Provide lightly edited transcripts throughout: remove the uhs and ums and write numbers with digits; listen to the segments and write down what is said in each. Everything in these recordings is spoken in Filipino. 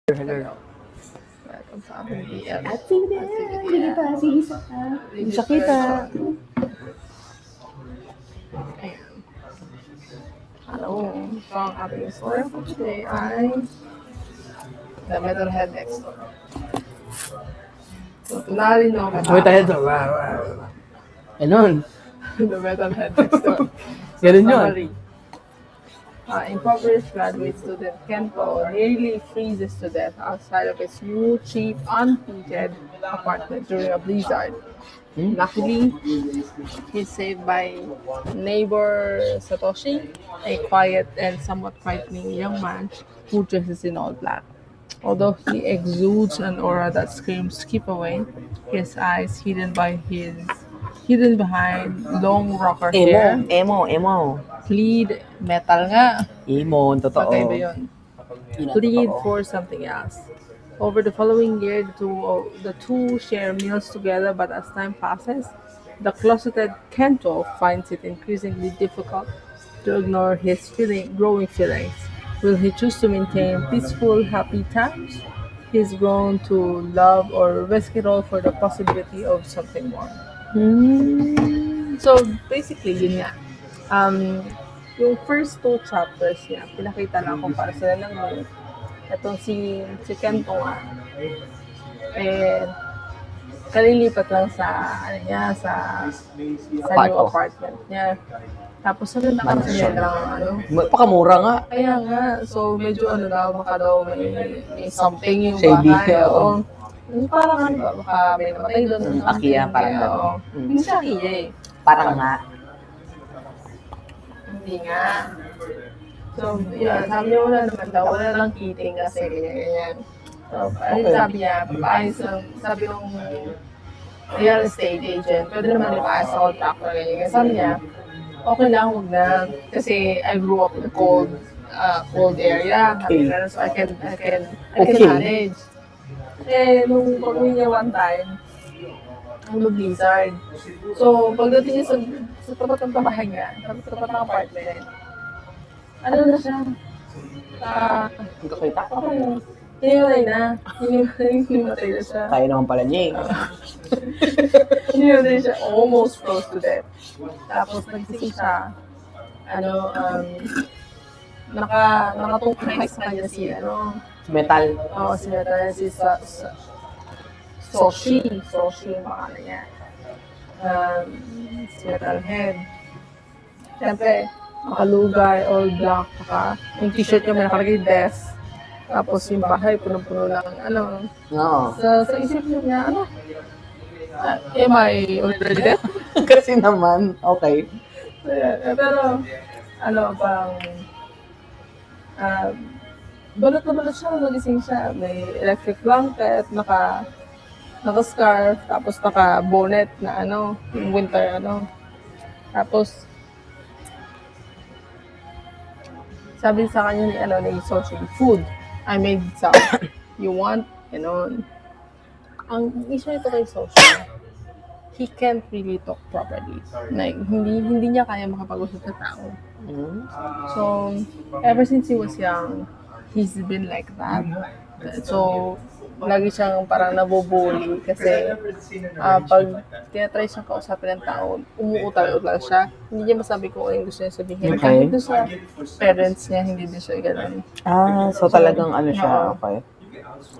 Hello. Welcome sa ating BL. At sige na, hindi pa si Isa. Isa kita. Ayan. Hello. So, ang ating story for today ay The Metalhead Next Door. So, tunalin nyo ako. Wait ahead. Ganon. The Metalhead Next Door. Ganun yun. Summary. Impoverished graduate student Kento nearly freezes to death outside of his new, cheap, unheated apartment during a blizzard. Luckily, he's saved by neighbor Satoshi, a quiet and somewhat frightening young man who dresses in all black. Although he exudes an aura that screams "keep away," his eyes hidden behind long rocker hair, Emo. plead metal nga. Emo, totoo. Magkaiba yun. Plead for something else. Over the following year, the two share meals together, but as time passes, the closeted Kento finds it increasingly difficult to ignore his growing feelings. Will he choose to maintain peaceful, happy times? He's grown to love or risk it all for the possibility of something more. So, basically, yun nga. Yung first two chapters niya, pinakita lang kung para sila ng mood. Itong si Kento nga, kalilipat lang sa new apartment niya. Tapos sabi na kasi niya lang Pakamura nga. kaya nga, so medyo baka daw may something yung Shady, bahay. oo. Parang baka may namatay doon. Akiya, parang oo. gano'n. Hindi siya akiya eh. Parang nga. Hindi nga. So, yun, sabi niya wala naman daw, wala lang kiting kasi ganyan. So, Okay. sabi niya, papaayos lang, sabi ng real estate agent, pwede naman ipaayos sa contractor, ganyan. Sabi niya, okay lang, huwag na, kasi I grew up in a cold area, so I can manage. Nung pag-uwi niya one time, ang blizzard. So, pagdating niya sa tapat ng bahay niya, sa tapat ng apartment, ano na siya? Kakita. Okay. Hinimatay na. Hinimatay na siya. Kaya naman pala niya eh. Hinimatay siya. Almost close to death. Tapos nagsising siya. Nakatungkay sa kanya si Metal. si Metal, si Soshi. Soshi yung pangalan niya. Si Metalhead. Siyempre, makalugay, all black, yung t-shirt niya may nakalagay death. Tapos yung bahay, punong-puno ng Oo. sa isip niya, am I already dead? Kasi naman, okay. So, yeah, pero, parang, balot na balot siya, nagising siya. May electric blanket, naka-scarf, tapos naka-bonnet na yung winter, Tapos, sabi sa kanya ni Soshi, food. I made some. You want? Ang issue nito kay Soshi, he can't really talk properly. Like, hindi niya kaya makapag-usap sa tao. So, ever since he was young, he's been like that. So, lagi siyang parang nabubuli kasi pag tinatry siyang kausapin ng tao, umuutal-utal siya. Hindi niya masabi kung ano yung gusto niya sabihin. Okay. Kahit doon sa parents niya, hindi din siya ganun. So talagang siya, okay.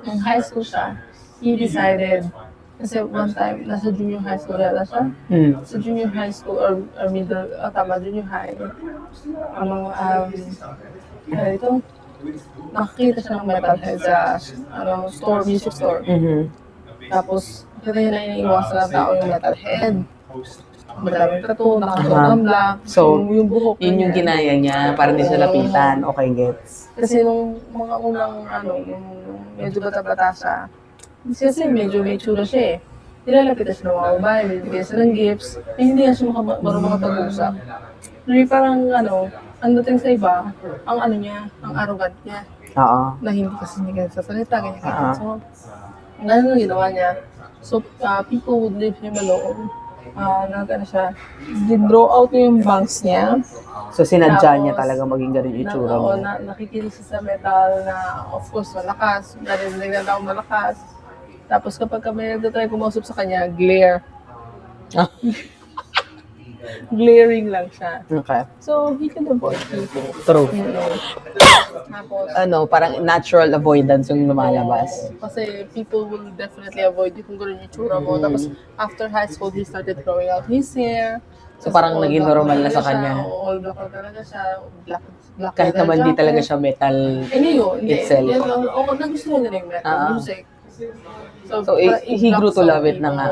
Nung high school siya, he decided, kasi one time, nasa junior high school yata siya. Sa junior high school or middle, junior high. Nakakita siya ng Metalhead sa music store. Tapos, kita niya na iniiwasan ng tao yung Metalhead. Madaming tattoo, nakasuot ng black. So, yung buhok Yun yung ginaya niya para hindi siya lapitan. Okay, gets. Kasi nung mga unang, yung medyo bata-bata siya, kasi medyo may tsura siya eh. Nilalapitan siya ng mga babae, bibigyan siya ng gifts, hindi nga siya marunong makapag-usap. Parang ang dating sa iba, ang arrogant niya. Oo. Na hindi kasi hindi ka sasalita, ganyan. So, ginawa niya. So, people would leave him alone. nag-ano siya, draw out yung bangs niya. So, sinadya niya Tapos, talaga maging ganun yung itsura Oo, niya. nakikinig siya sa metal na, of course, malakas. Narinig na ako malakas. Tapos kapag kami nagtatry kumausap sa kanya, glare. Ah. Glaring lang siya. Okay. So, he can avoid people. True. Tapos, Parang natural avoidance yung lumalabas. kasi people will definitely avoid you kung gano'n yung tsura mo. Tapos, after high school, he started growing out his hair. So, parang All naging black normal na talaga sa siya. kanya. All black na talaga siya. Black Kahit leather naman di jacket. talaga siya metal Ngayon, hindi. itself. Oo, nagustuhan niya na yung metal music. So, he grew to love it na nga.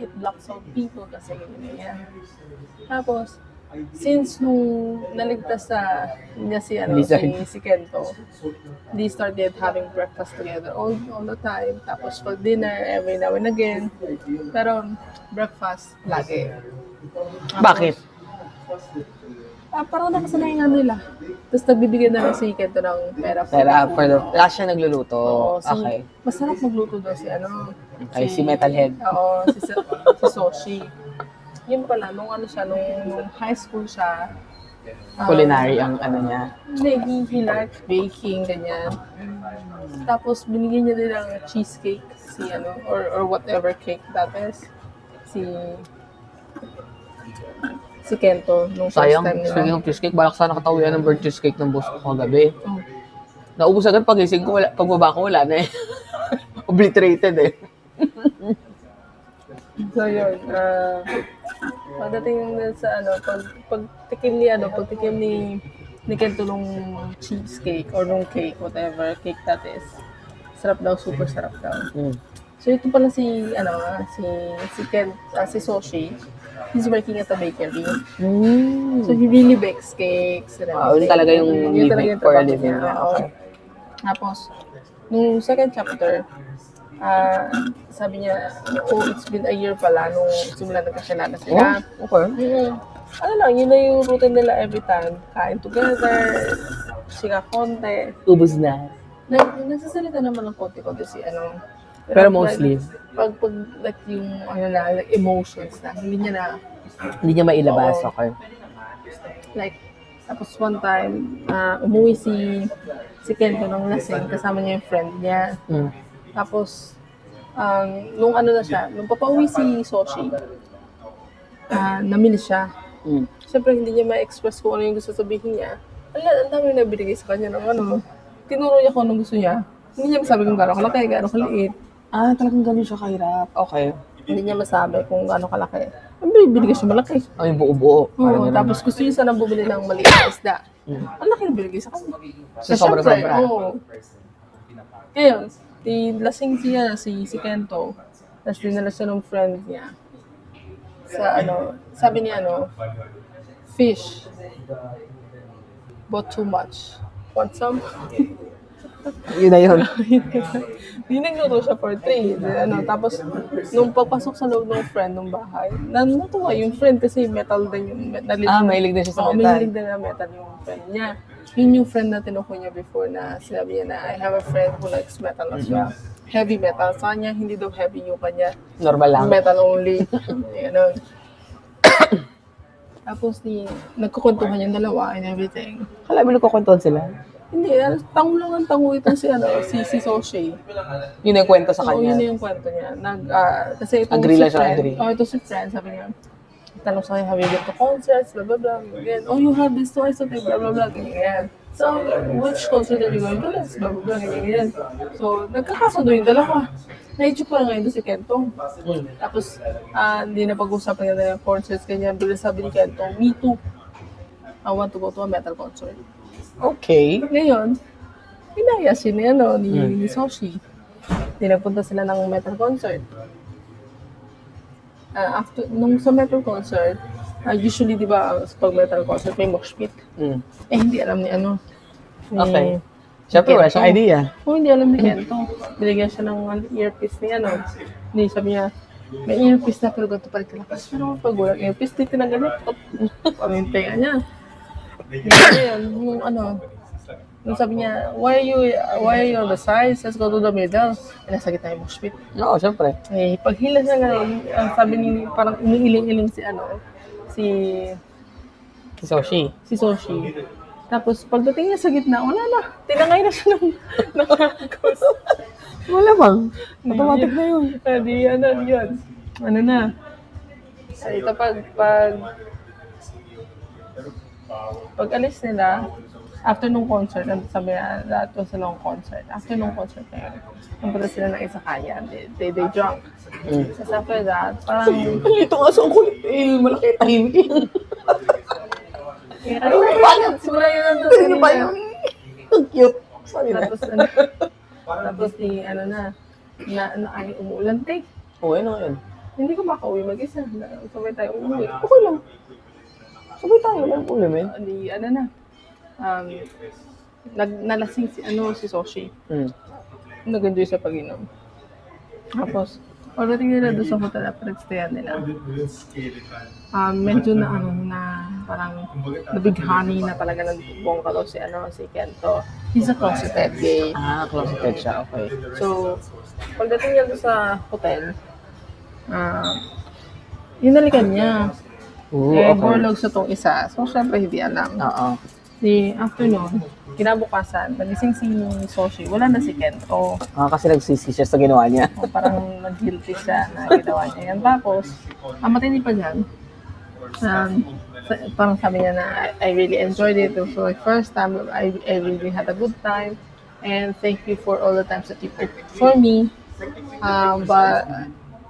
It blocks out people kasi ganyan. Tapos, since nung naligtas niya si Kento, they started having breakfast together all the time. Tapos pag dinner, every now and again. Pero breakfast, lagi. Bakit? Parang nakasanay nga nila. Tapos nagbibigyan na lang si Kento ng pera. Siya nagluluto. Oo, Okay. Masarap magluto daw Okay, si Metalhead. Oo, si Soshi. Yun pala, nung high school siya, Culinary ang ano niya. he liked baking, ganyan. Tapos binigyan niya din ng cheesecake, or whatever cake that is. Si Kento, nung first Sayang, time speaking nila. of cheesecake, balak sana katawian ng bird cheesecake ng boss ko kagabi. Oh. Naubos agad pagising ko, pagbaba ko wala na eh. Obliterated eh. So yun, pagdating na sa pagtikim ni Kento nung cheesecake or nung cake, whatever cake that is, sarap daw, super sarap daw. So ito pala si Soshi, he's working at a bakery. So he really bakes cakes and everything. Yun talaga yung living for a trabaho living. niya. Oo. Tapos, nung second chapter, sabi niya, it's been a year pala nung simula nagkakilala sila. Okay. Ano lang, yun na yung routine nila every time. Kain together, sika konti. Ubus na. Nagsasalita naman ng konti-konti Pero mostly, pag like yung like emotions na, hindi niya mailabas. Oo. Okay. like, tapos one time, umuwi si Kento ng lasing, kasama niya yung friend niya. Tapos, nung nung papauwi si Soshi, namilis siya. Siyempre, hindi niya ma-express kung ano yung gusto sabihin niya. Ang dami na binigay sa kanya ng tinuro niya kung anong gusto niya. Hindi niya masabi kung gano'ng kalaki, gano'ng kaliit. Talagang ganun siya kahirap. Okay. Hindi niya masabi kung gano'ng kalaki. Binigay siya malaki. Yung buo-buo. Oo, tapos gusto niya sana bumili ng maliit na isda. Ang laki na binigay sa kanya. So, sobra-sobra. Oo. Ngayon, lasing siya si Kento. Tapos dinala siya ng friend niya. Sabi niya fish. But too much. Want some? Yun na yun. Dinagluto siya for 3. Tapos, nung pagpasok sa loob ng friend ng bahay, natuwa yung friend kasi metal din yung Mahilig na siya sa metal. Mahilig din na metal yung friend niya. Yun yung friend na tinukoy niya before na sinabi niya na I have a friend who likes metal as well. Heavy metal. Sa kanya, hindi daw heavy yung kanya. Normal lang. Metal only. Tapos, nagkukwentuhan yung dalawa and everything. Kala mo nagkukwentuhan sila? Hindi, tango lang ang tango ito si Soshi. Yun yung kwento sa Oo, kanya. yun yung kwento niya. Kasi itong Agree lang siya, friend, agree. ito si friend, sabi niya, tanong sa kanya, have you been to concerts, blah, blah, blah, ganyan. Oh, you have this twice a day, blah, blah, blah, ganyan. So, which concert are you going to? Let's blah, blah, blah, ganyan. So, nagkakasundo yung dalawa. Na-issue pa ngayon si Kento. Tapos, hindi na pag-usapan niya ng concerts, ganyan. Bila sabi ni Kento, me too. I want to go to a metal concert. Okay. Ngayon, inaya ni Soshi. Nagpunta sila ng metal concert. Nung sa metal concert, usually, di ba, pag metal concert, may mosh pit. Hindi alam ni Okay. Siyempre, wala siyang idea. Hindi alam ni Kento. Binigyan siya ng earpiece ni Hindi, sabi niya, may earpiece na pero ganito pa rin kalakas. Pero pag walang earpiece, di tinanggal niya. Pamintingan niya. Ngayon, Nung sabi niya, why are you on the sides? Let's go to the middle. Eh, nasa gitna yung mosh pit. Oo, syempre. Eh, pag hilas na gano'n, ang sabi ni, parang umiiling-iling si Soshi. Soshi. Tapos, pagdating niya sa gitna, wala na. Tinangay na siya ng agos. Wala bang? Automatic na yun. Di, yun. Ano na. Ito pag alis nila, after nung concert, sabi na, that was a long concert. After nung concert na yun, napunta sila ng isakaya. They drunk. So after that, parang... Ito nga sa kulit. Malaki tahimik yan. Simula yun nandun. pa yun? Ang cute. Sorry na. Tapos ay umuulan, take. Oo, ano yun? Hindi ko makauwi mag-isa. Sabay tayo umuwi. Okay lang. Sabay tayo lang ulit, men. Hindi, nalasing si Soshi. Nag-enjoy sa pag-inom. Tapos, pagdating nila doon sa hotel na pinag-stayan nila, medyo na parang nabighani na talaga ng bongga daw si Kento. He's a closeted gay. Closeted siya. Okay. So, pagdating niya doon sa hotel, hinalikan niya. Borlog sa tong isa. So, syempre hindi alam. Oo. The afternoon, kinabukasan, nagising si Soshi, wala na si Kento. Kasi nagsisi siya sa ginawa niya. O, parang nag-guilty siya na ginawa niya yan. Tapos, ang matindi pa dyan, parang sabi niya na, I really enjoyed it. It was my first time. I really had a good time. And thank you for all the times that you put for me. But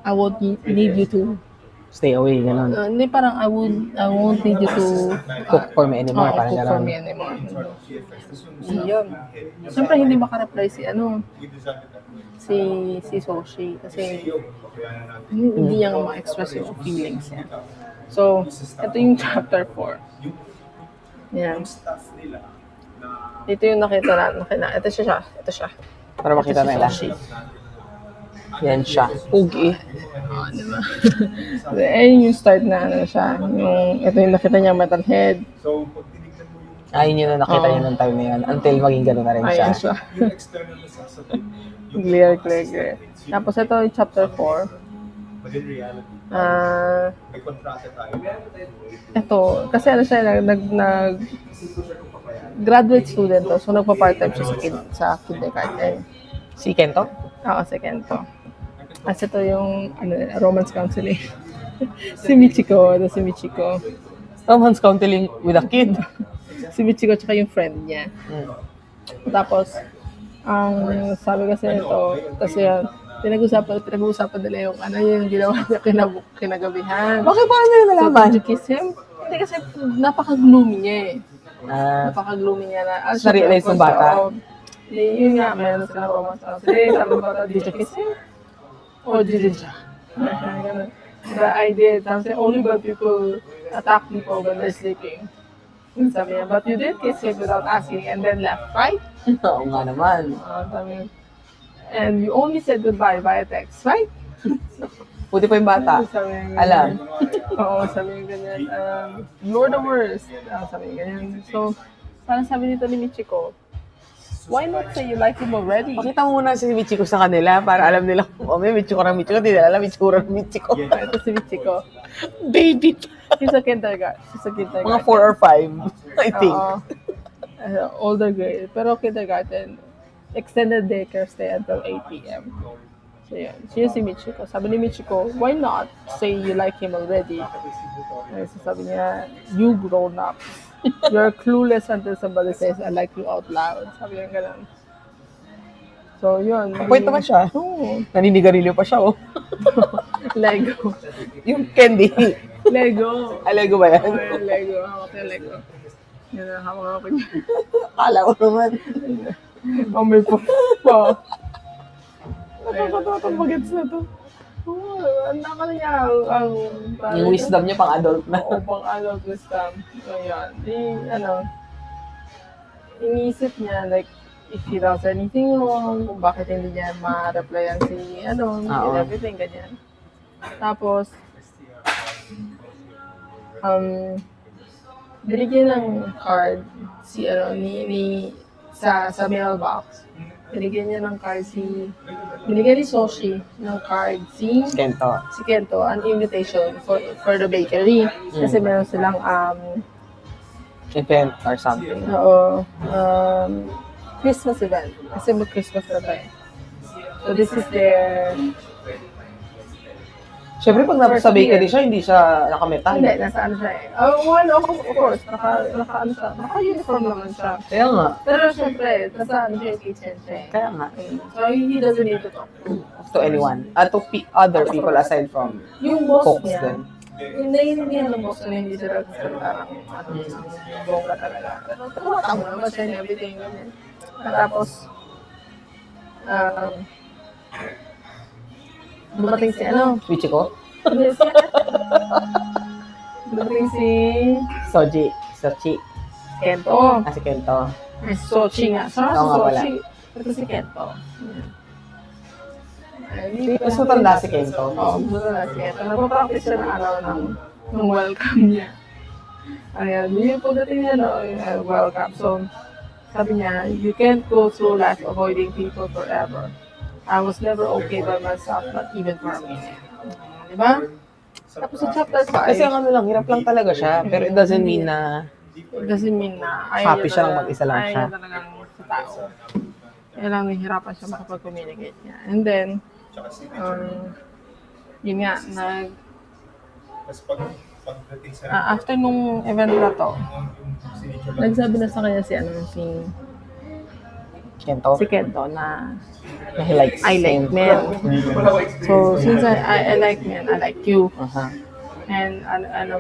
I won't need you to Stay away, gano'n. hindi, parang I won't need you to Cook for me anymore, parang cook for gano'n. me anymore. Yun. Siyempre hindi makareply si Soshi kasi hindi niya nga ma-express yung feelings niya. So, ito yung chapter 4. Yan. Ito yung nakita na. Ito siya. Para makita Ito si nila. Soshi. Yan siya. Pugi. Diba? Ayun yung start na siya. Ito yung nakita niya metalhead. Ayun yun na nakita niya ng time na yun. Until maging gano'n na rin siya. Ayan siya. Clear. Tapos ito yung chapter 4. Ito, kasi siya, graduate student to, so nagpa-part-time siya sa kindergarten. Si Kento? Oo, si Kento. Kasi ito yung romance counseling. si Michiko. Romance counseling with a kid. Si Michiko tsaka yung friend niya. Tapos, ang sabi kasi nito, kasi pinag-uusapan nila yung ginawa niya kinagabihan. Bakit paano nila nalaman? So, did you kiss him? Hindi kasi napaka-gloomy niya eh. Napaka-gloomy niya na. Na-realize ng bata? Yun nga, mayroon silang romance counseling. Sabi ng bata, did you kiss him? Or didn't siya? But I did. Sabi only bad people attack people when they're sleeping. Sabi niya, but you did kiss him without asking and then left, right? Oo nga naman. Sabi, and you only said goodbye via text, right? Puti pa yung bata. Sabi niya, Alam. Oo, sabi niya ganyan. You're the worst. Sabi niya ganyan. So, parang sabi nito ni Michiko, why not say you like him already? Pakita mo muna si Michiko sa kanila para alam nila kung may Michiko ng Michiko. Hindi nila alam Michiko ng Michiko. Ito si Michiko. Baby. She's a kindergarten. Mga 4 or 5, I think. Older grade. Pero kindergarten, extended daycare stay until 8 p.m. So, yun. Siya si Michiko. Sabi ni Michiko, why not say you like him already? So, sabi niya, you grown up. You're clueless until somebody says, I like you out loud. Sabi niya ganun. So, yun. Point naman siya. Oo. Naninigarilyo pa siya, oh. Lego. Yung candy. Lego. Lego ba yan? Oh, Lego. Hawak yung Lego. Yun na, hawak niya. Akala ko naman. May po. Nakakatawa itong bagets na to. Ang nakala niya Yung wisdom niya pang adult na. Oo, pang adult wisdom. So, yan. Iniisip niya, like, if he does anything wrong, kung bakit hindi niya ma-replyan si, and everything, ganyan. Tapos, binigyan ng card si sa mailbox. Binigyan niya ng card binigyan ni Soshi ng card Kento. si Kento, an invitation for the bakery. Kasi meron silang Event or something. Christmas event. Kasi mag-Christmas na tayo. So this is their... Siyempre, pag nasa bakery siya, hindi siya nakametal. Hindi, nasa ano siya eh. Of course, naka-uniform naman siya. Kaya nga. Pero syempre, nasa ano siya yung kitchen siya eh. Kaya nga. So he doesn't need to talk To anyone. To other people aside from yung boss cooks niya. din. Yung naiintindihan ng boss na hindi sila parang bongga talaga. Pero tama naman siya and everything. Tapos, dumating si Michiko? dumating si Sochi. Kento. Si Kento. Ay, Sochi nga. Sarap Oo nga si pala. Sochi. Ito si Kento. Mas matanda si Kento. Oo, matanda si Kento. Nagpa-practice siya ng araw ng welcome niya. Ayan, yung pagdating niya welcome. So, sabi niya, you can't go through life avoiding people forever. I was never okay by myself, not even for a minute. Diba? Tapos sa chapter 5, Kasi ang ano lang, hirap lang talaga siya. Pero it doesn't mean na it doesn't mean na happy siya lang mag-isa lang siya. ayaw niya talagang sa tao. Kaya lang nahihirapan siya makapag-communicate niya. And then, yun nga, after nung event na to, nagsabi na sa kanya Kento. si Kento na He likes I like men. So, since I like men, I like you. And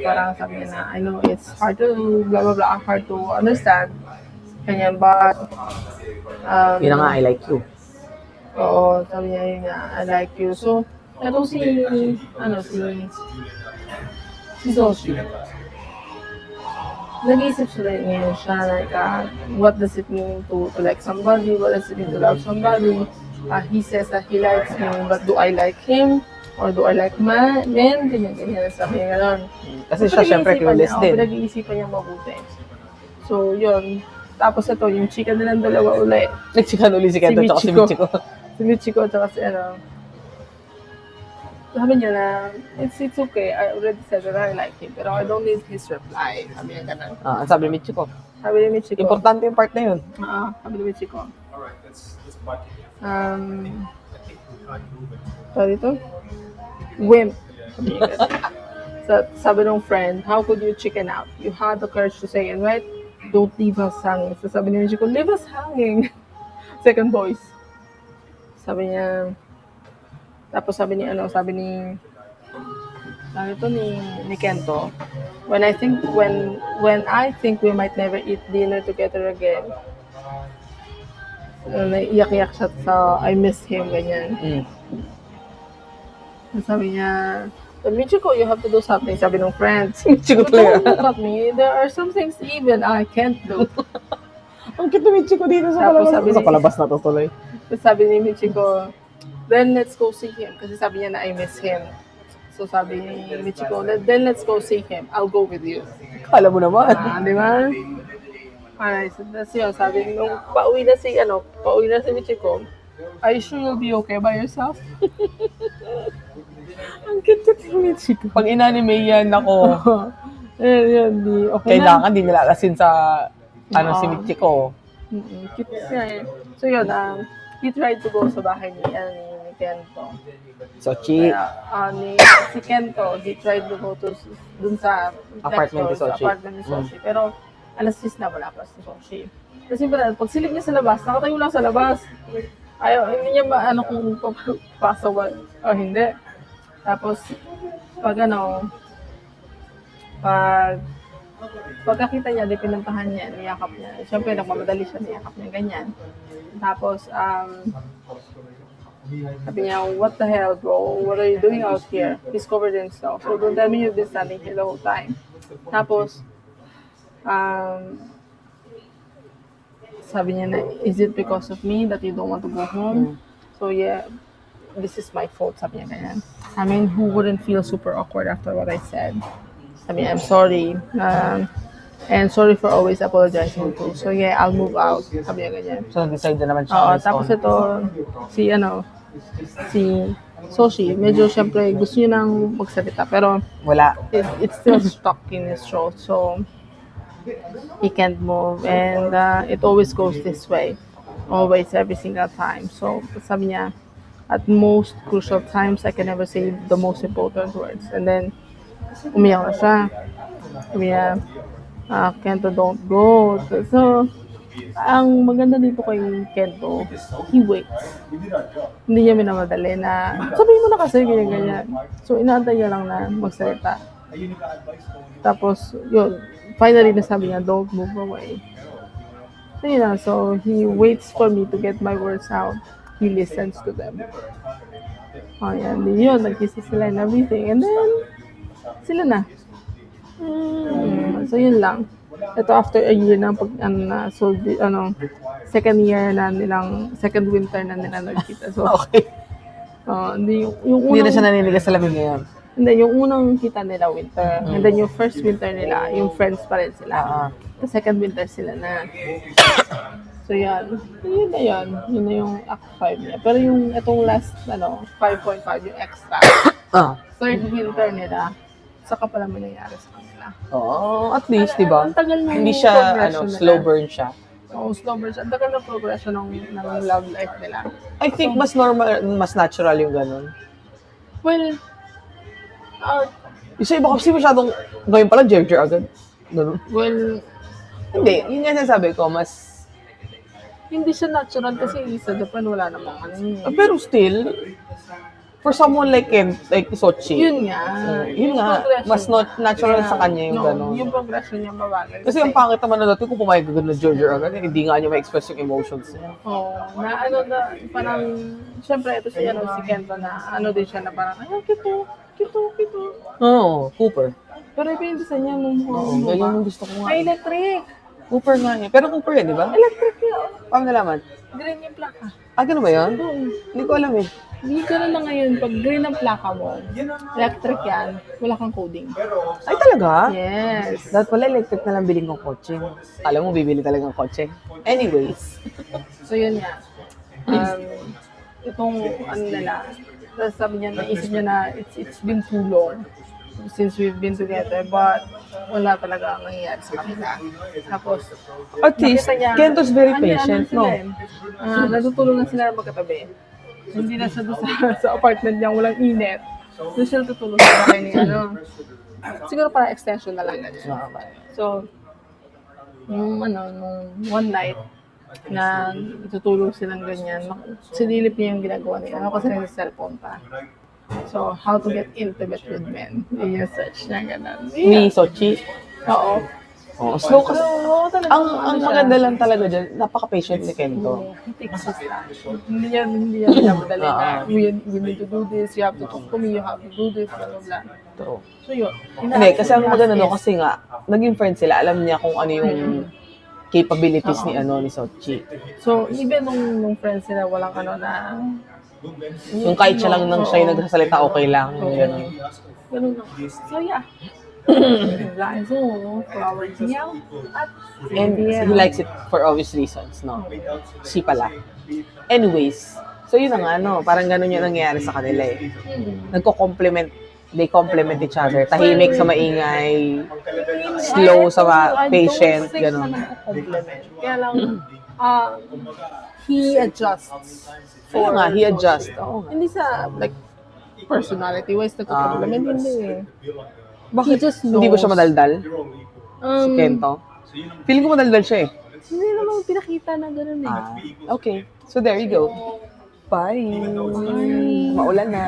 parang sabi niya na, I know it's hard to, blah, blah, blah, hard to understand. Ganyan, but, Yun na nga, I like you. oo, sabi niya yun nga, I like you. So, ito si Soshi. Nag-iisip siya ngayon siya, like, what does it mean to like somebody? What does it mean to love somebody? He says that he likes me, but do I like him? Or do I like men? Ganyan, sabi niya gano'n. Kasi siya syempre clueless din. Pinag-iisipan niya mabuti. So, yun. Tapos ito, yung chika nilang dalawa ulit. Nagsikan uli si Kento tsaka si Michiko. Si Michiko tsaka si sabi niya na, it's okay, I already said that I like him, pero I don't need his reply. Sabi niya gano'n. Ang sabi ni Michiko. Sabi ni Michiko. Importante yung part na yun. Sabi ni Michiko. Sorry ito? Wimp. Sabi ng friend, how could you chicken out? You had the courage to say it, right? Don't leave us hanging. So sabi ni Michiko, leave us hanging. Second voice. Sabi niya, tapos sabi ni Kento, when I think we might never eat dinner together again, naiiyak-iyak siya sa I miss him, ganyan. Sabi niya, Michiko, you have to do something. Sabi ng friends, Michiko don't talaga. look at me. There are some things even I can't do. Ang cute ni Michiko dito sa Tapos palabas. sabi Sa ni- palabas na to tuloy. Sabi ni Michiko, then let's go see him. Kasi sabi niya na I miss him. So sabi ni Michiko, then let's go see him. I'll go with you. Kala mo naman. Di ba? Alright, so that's yun. Sabi nung pauwi na si Michiko, are you sure you'll be okay by yourself? Ang cute ni Michiko. Pag inanime yan, ako, Yun, okay na. kailangan di nilalasin sa si Michiko. Cute siya eh. So yun, he tried to go sa bahay ni Kento. Sochi. Si Kento, he tried to go to dun sa Apartment ni next door, Sochi. sa apartment ni Sochi. Pero alas 6 na wala pa si Sochi. Kasi pag silip niya sa labas, nakatayo lang sa labas. Ayaw, hindi niya maano kung papasok ba o hindi. Tapos, pagkakita niya, di pinuntahan niya, niyakap niya. Siyempre, nagmamadali siya, niyakap niya, ganyan. Tapos, sabi niya, what the hell, bro? What are you doing out here? He's covered in snow. So, don't tell me you've been standing here the whole time. Tapos, sabi niya na, is it because of me that you don't want to go home? So, yeah, this is my fault, sabi niya ganyan. I mean, who wouldn't feel super awkward after what I said? I mean, I'm sorry. And sorry for always apologizing too. So yeah, I'll move out. Sabi niya ganyan. So, nag-decide na naman siya. Oo, on his tapos own. ito, si Soshi, medyo syempre gusto niya nang magsalita. Pero Wala. it's still stuck in his throat. So, he can't move. And it always goes this way. Always, every single time. So, sabi niya, at most crucial times, I can never say the most important words. And then, umiyak na siya. Sabi niya, Kento, don't go. So, ang maganda dito kay Kento, he waits. Hindi niya minamadali na, sabihin mo na kasi, ganyan-ganyan. So, inaantay niya lang na magsalita. Tapos, yun, finally nasabi niya, don't move away. So, yun lang. So, he waits for me to get my words out. He listens to them. Oh, yan. Yun, nag-kiss sila and everything. And then, sila na. So, yun lang. Ito after a year na second year na nilang, second winter na nila nagkita. So, Okay. yung Hindi na unang, siya naninigas sa lamig ngayon. hindi, yung unang kita nila winter. And then yung first winter nila, yung friends pa rin sila. The second winter sila na. So, yan. Yun na yun. Yun na yung Act 5 niya. Pero yung itong last, 5.5, yung extra. Third winter nila, saka pala may nangyari sa kanila. Oo, at least, di ba? Ang tagal ng Hindi siya, progression nila. slow burn siya. Oo, slow burn siya. Ang tagal ng progression ng love life nila. I think mas normal, mas natural yung ganun. Well, Yung sa iba kasi masyadong, ngayon pala, Jer agad. Ganun. well, Hindi, yun nga sabi ko, mas, hindi siya natural kasi sa Japan wala namang ano yun. pero still, for someone like Sochi, Yun nga. yun Yung nga, progression mas not natural niya. sa kanya yung No, gano'n. yung progression niya mabagal. Kasi ang pangit naman na dati kung pumayag agad na Jer agad, hindi nga niya ma-express yung emotions niya. na parang, syempre ito si Kento na, din siya na parang, ay, kito. Oo, Cooper. Pero iba yung design niya nung Ganyan yung gusto ko nga. Ay, electric. Cooper nga eh. Pero Cooper yan, di ba? Electric yun. Paano nalaman? Green yung plaka. Ganun ba yun? Oo. Hindi ko alam eh. Hindi ka na ngayon, pag green ang plaka mo, electric yan, wala kang coding. Ay talaga? Yes. Dapat pala electric na lang bilhin kong kotse. Alam mo, bibili talagang kotse. Anyways. So yun nga. Itong nila, tapos sabi niya, naisip niya na it's been too long since we've been together, but wala talaga ang nangyayari sa kanila. Tapos, At least, nakita niya, Kento's very patient, no? Natutulog na sila magkatabi. Hindi na siya doon sa apartment niya, walang init. Doon siya tutulog sa bahay ni siguro para extension na lang. So, nung one night, na tutulog silang ganyan, sinilip niya yung ginagawa niya. Kasi nasa cellphone pa. So, how to get intimate with men. Yun yung search niya, gano'n. Ni Sochi. Oo. Oh, slow kasi. So, talaga, Ang maganda lang talaga dyan, napaka-patient ni Kento. he takes his time. Hindi niya pinapadali na, we need to do this, you have to talk to me, you have to do this, blah, blah, blah. True. So, yun. Hindi, kasi ang maganda no, kasi nga, naging friends sila, alam niya kung ano yung capabilities ni Sochi. So, even nung friends sila, walang na, Yung kahit siya lang nang siya yung nagsasalita, okay lang. Ganun. ganun lang. So, yeah. So, flowers niya. At And he likes it for obvious reasons, no? She pala. Anyways, so yun na nga, no? Parang ganun yung nangyayari sa kanila eh. They complement each other. Tahimik sa maingay, slow sa patient, ganun. Kaya lang, he adjusts. Kaya nga, he adjusts. Oo. Hindi sa, like, personality-wise na complement, hindi eh. Bakit? He just Hindi ba siya knows. madaldal? Si Kento? Feeling ko madaldal siya eh. Hindi naman pinakita na gano'n eh. Okay. So there you go. Bye. Maulan na.